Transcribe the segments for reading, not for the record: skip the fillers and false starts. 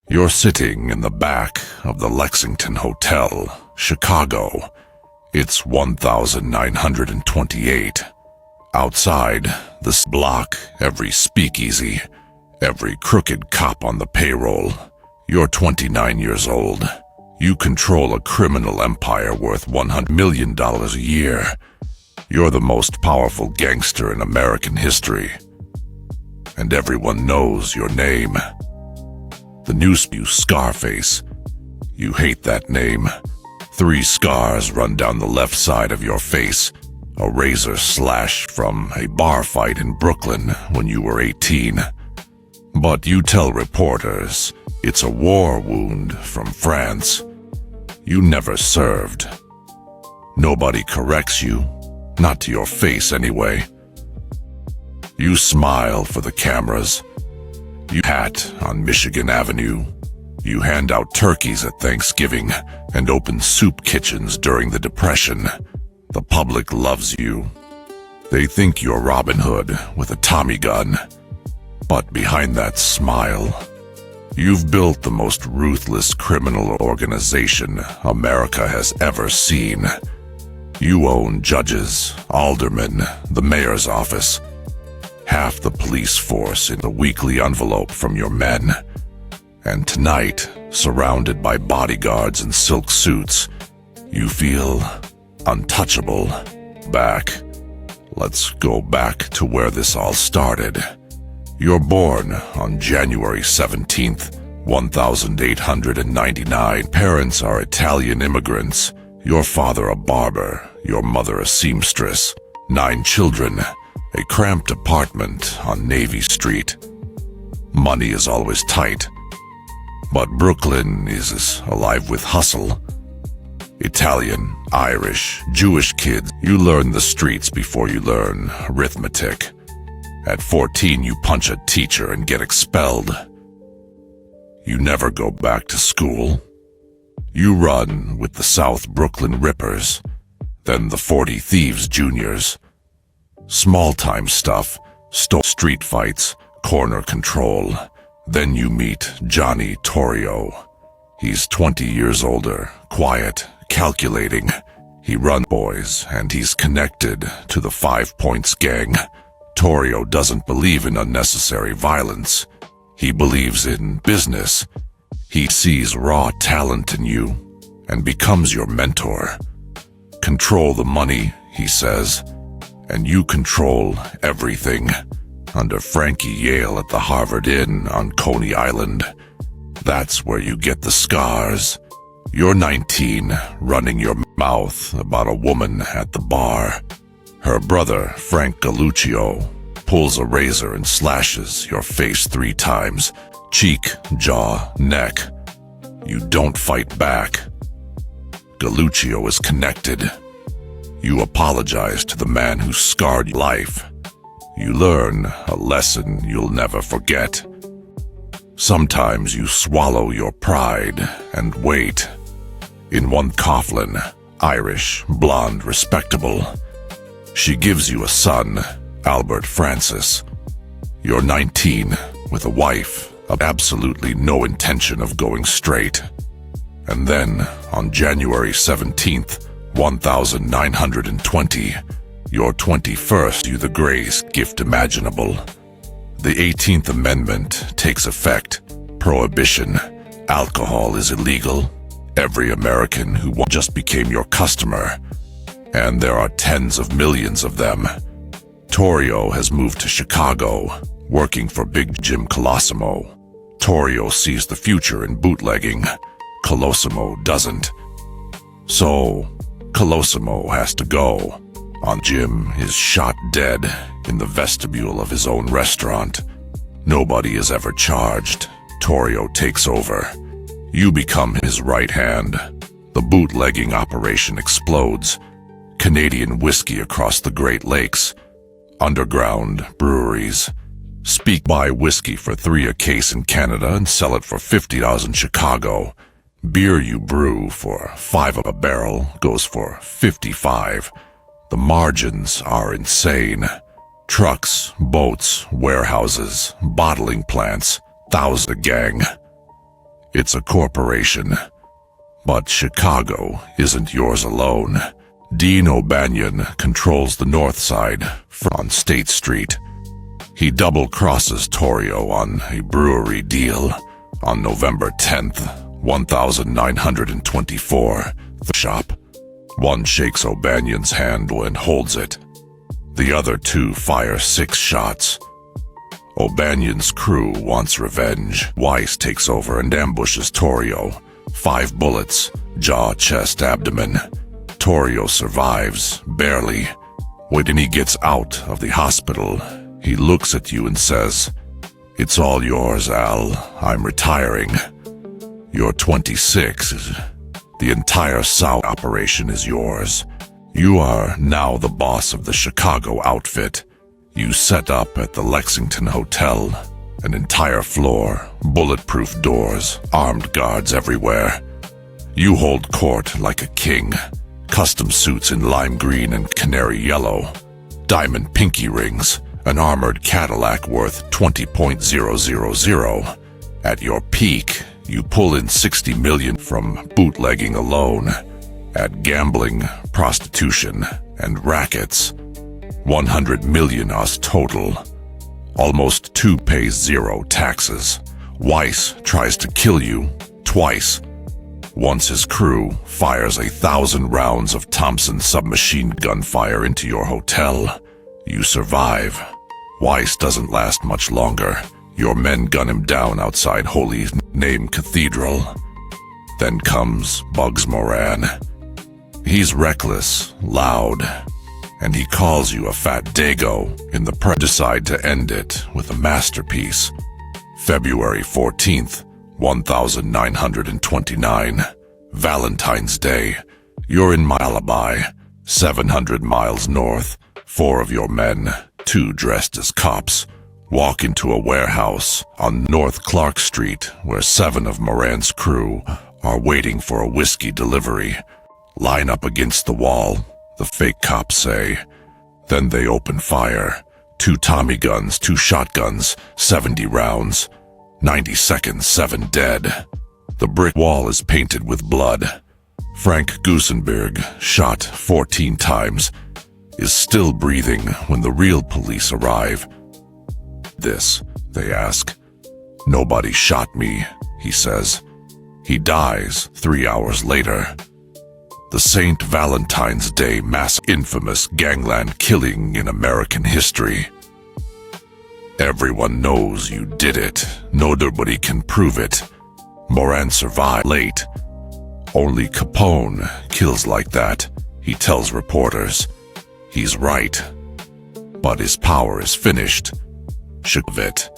You're sitting in the back of the Lexington Hotel, Chicago. It's 1928. Outside, this block, every speakeasy, every crooked cop on the payroll. You're 29 years old. You control a criminal empire worth $100 million a year. You're the most powerful gangster in American history. And everyone knows your name. The news you Scarface. You hate that name. 3 scars run down the left side of your face. A razor slash from a bar fight in Brooklyn when you were 18. But you tell reporters it's a war wound from France. You never served. Nobody corrects you, not to your face anyway. You smile for the cameras. You hat on Michigan Avenue. You hand out turkeys at Thanksgiving and open soup kitchens during the Depression. The public loves you. They think you're Robin Hood with a Tommy gun. But behind that smile, you've built the most ruthless criminal organization America has ever seen. You own judges, aldermen, the mayor's office, half the police force in a weekly envelope from your men. And tonight, surrounded by bodyguards in silk suits, you feel untouchable. Let's go back to where this all started. You're born on January 17th, 1899. Parents are Italian immigrants. Your father a barber, your mother a seamstress. 9 children, a cramped apartment on Navy Street. Money is always tight, but Brooklyn is alive with hustle. Italian, Irish, Jewish kids, you learn the streets before you learn arithmetic. At 14, you punch a teacher and get expelled. You never go back to school. You run with the South Brooklyn Rippers, then the 40 Thieves Juniors. Small-time stuff, street fights, corner control. Then you meet Johnny Torrio. He's 20 years older, quiet, calculating. He runs boys, and he's connected to the 5 Points gang. Torrio doesn't believe in unnecessary violence. He believes in business. He sees raw talent in you and becomes your mentor. Control the money, he says, and you control everything. Under Frankie Yale at the Harvard Inn on Coney Island. That's where you get the scars. You're 19, running your mouth about a woman at the bar. Her brother, Frank Galluccio, pulls a razor and slashes your face 3 times. Cheek, jaw, neck. You don't fight back. Galluccio is connected. You apologize to the man who scarred your life. You learn a lesson you'll never forget. Sometimes you swallow your pride and wait. In one Coughlin, Irish, blonde, respectable. She gives you a son, Albert Francis. You're 19, with a wife, of absolutely no intention of going straight. And then, on January 17th, 1920, your 21st, you the greatest gift imaginable. The 18th Amendment takes effect. Prohibition. Alcohol is illegal. Every American who just became your customer. And there are tens of millions of them. Torrio has moved to Chicago, working for Big Jim Colosimo. Torrio sees the future in bootlegging. Colosimo doesn't. So, Colosimo has to go. Jim is shot dead in the vestibule of his own restaurant. Nobody is ever charged. Torrio takes over. You become his right hand. The bootlegging operation explodes. Canadian whiskey across the Great Lakes. Underground breweries. Buy whiskey for $3 a case in Canada and sell it for $50 in Chicago. Beer you brew for $5 a barrel goes for $55. The margins are insane. Trucks, boats, warehouses, bottling plants, thousands a gang. It's a corporation. But Chicago isn't yours alone. Dean O'Banion controls the north side, on State Street. He double-crosses Torrio on a brewery deal. On November 10th, 1924, the shop. One shakes O'Banion's hand and holds it. The other two fire 6 shots. O'Banion's crew wants revenge. Weiss takes over and ambushes Torrio. 5 bullets, jaw, chest, abdomen. Torrio survives, barely. When he gets out of the hospital, he looks at you and says, "It's all yours, Al. I'm retiring. You're 26. The entire South operation is yours. You are now the boss of the Chicago outfit. You set up at the Lexington Hotel. An entire floor, bulletproof doors, armed guards everywhere. You hold court like a king. Custom suits in lime green and canary yellow. Diamond pinky rings. An armored Cadillac worth $20.000. At your peak, you pull in $60 million from bootlegging alone. At gambling, prostitution, and rackets, $100 million us total. Almost 2 pays 0 taxes. Weiss tries to kill you twice. Once his crew fires 1,000 rounds of Thompson submachine gun fire into your hotel. You survive. Weiss doesn't last much longer. Your men gun him down outside Holy Name Cathedral. Then comes Bugs Moran. He's reckless, loud, and he calls you a fat dago in the press. Decide to end it with a masterpiece. February 14th, 1929. Valentine's Day. You're in Malabai, 700 miles north. 4 of your men, 2 dressed as cops, walk into a warehouse on North Clark Street where 7 of Moran's crew are waiting for a whiskey delivery. Line up against the wall, the fake cops say. Then they open fire. 2 Tommy guns, 2 shotguns, 70 rounds. 90 seconds, 7 dead. The brick wall is painted with blood. Frank Gusenberg, shot 14 times, is still breathing when the real police arrive. This, they ask. Nobody shot me, he says. He dies 3 hours later. The St. Valentine's Day Massacre, infamous gangland killing in American history. Everyone knows you did it. Nobody can prove it. Moran survived late. Only Capone kills like that, he tells reporters. He's right. But his power is finished. Shook of it.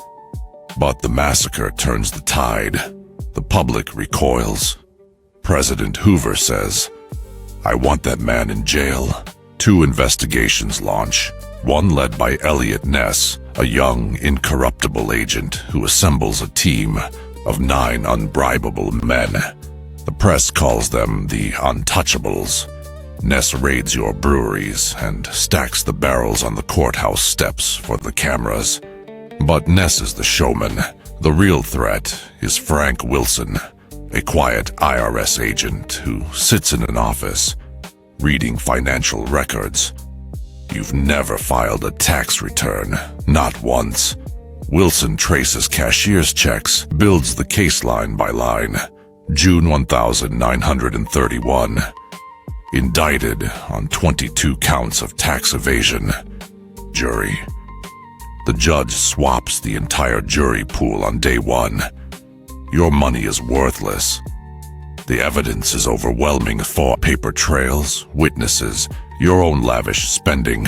But the massacre turns the tide. The public recoils. President Hoover says, "I want that man in jail." 2 investigations launch, one led by Eliot Ness, a young, incorruptible agent who assembles a team of 9 unbribable men. The press calls them the Untouchables. Ness raids your breweries and stacks the barrels on the courthouse steps for the cameras. But Ness is the showman. The real threat is Frank Wilson, a quiet IRS agent who sits in an office, reading financial records. You've never filed a tax return, not once. Wilson traces cashier's checks, builds the case line by line. June 1931. Indicted on 22 counts of tax evasion. Jury. The judge swaps the entire jury pool on day 1. Your money is worthless. The evidence is overwhelming for paper trails, witnesses, your own lavish spending.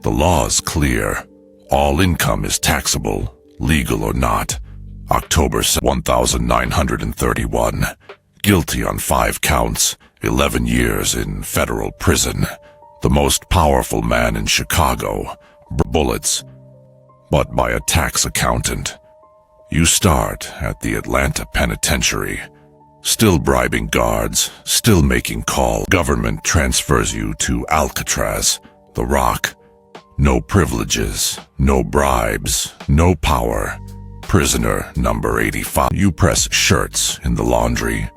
The law is clear. All income is taxable, legal or not. October 1931. Guilty on 5 counts, 11 years in federal prison. The most powerful man in Chicago. Bullets. But by a tax accountant. You start at the Atlanta Penitentiary. Still bribing guards, still making calls. Government transfers you to Alcatraz, the Rock. No privileges, no bribes, no power. Prisoner number 85. You press shirts in the laundry.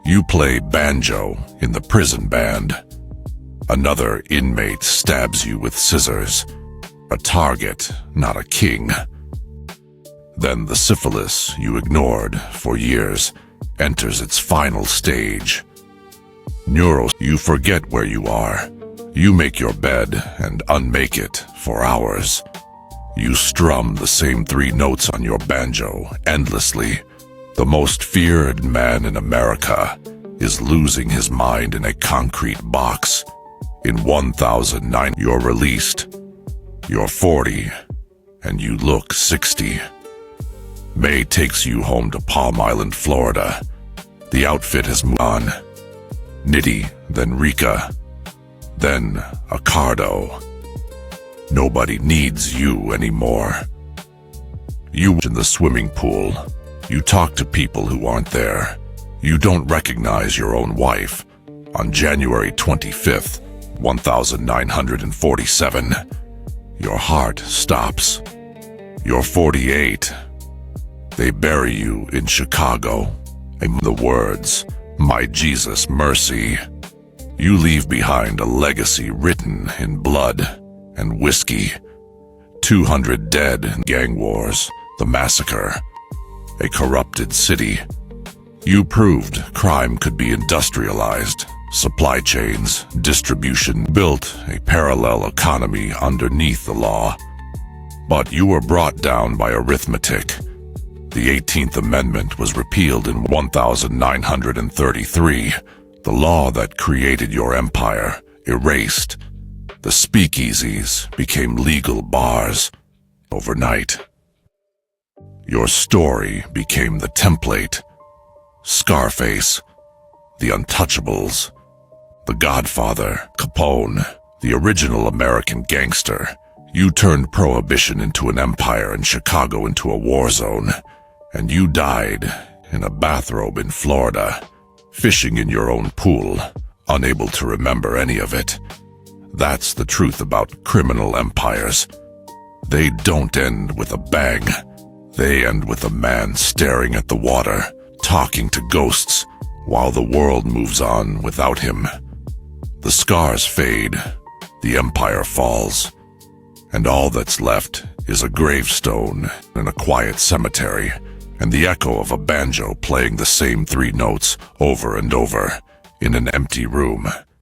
You play banjo in the prison band. Another inmate stabs you with scissors. A target, not a king. Then the syphilis you ignored for years enters its final stage. You forget where you are. You make your bed and unmake it for hours. You strum the same 3 notes on your banjo endlessly. The most feared man in America is losing his mind in a concrete box. In 1009, you're released. You're 40, and you look 60. May takes you home to Palm Island, Florida. The outfit has moved on. Nitty, then Rika, then Accardo. Nobody needs you anymore. You in the swimming pool. You talk to people who aren't there. You don't recognize your own wife. On January 25th, 1947, your heart stops. You're 48. They bury you in Chicago. The words, "My Jesus, mercy." You leave behind a legacy written in blood and whiskey. 200 dead in gang wars, the Massacre, a corrupted city. You proved crime could be industrialized, supply chains, distribution, built a parallel economy underneath the law. But you were brought down by arithmetic. The 18th Amendment was repealed in 1933. The law that created your empire erased. The speakeasies became legal bars overnight. Your story became the template. Scarface, The Untouchables, The Godfather, Capone, the original American gangster. You turned Prohibition into an empire and Chicago into a war zone. And you died in a bathrobe in Florida, fishing in your own pool, unable to remember any of it. That's the truth about criminal empires. They don't end with a bang. They end with a man staring at the water, talking to ghosts, while the world moves on without him. The scars fade, the empire falls, and all that's left is a gravestone in a quiet cemetery, and the echo of a banjo playing the same 3 notes over and over in an empty room.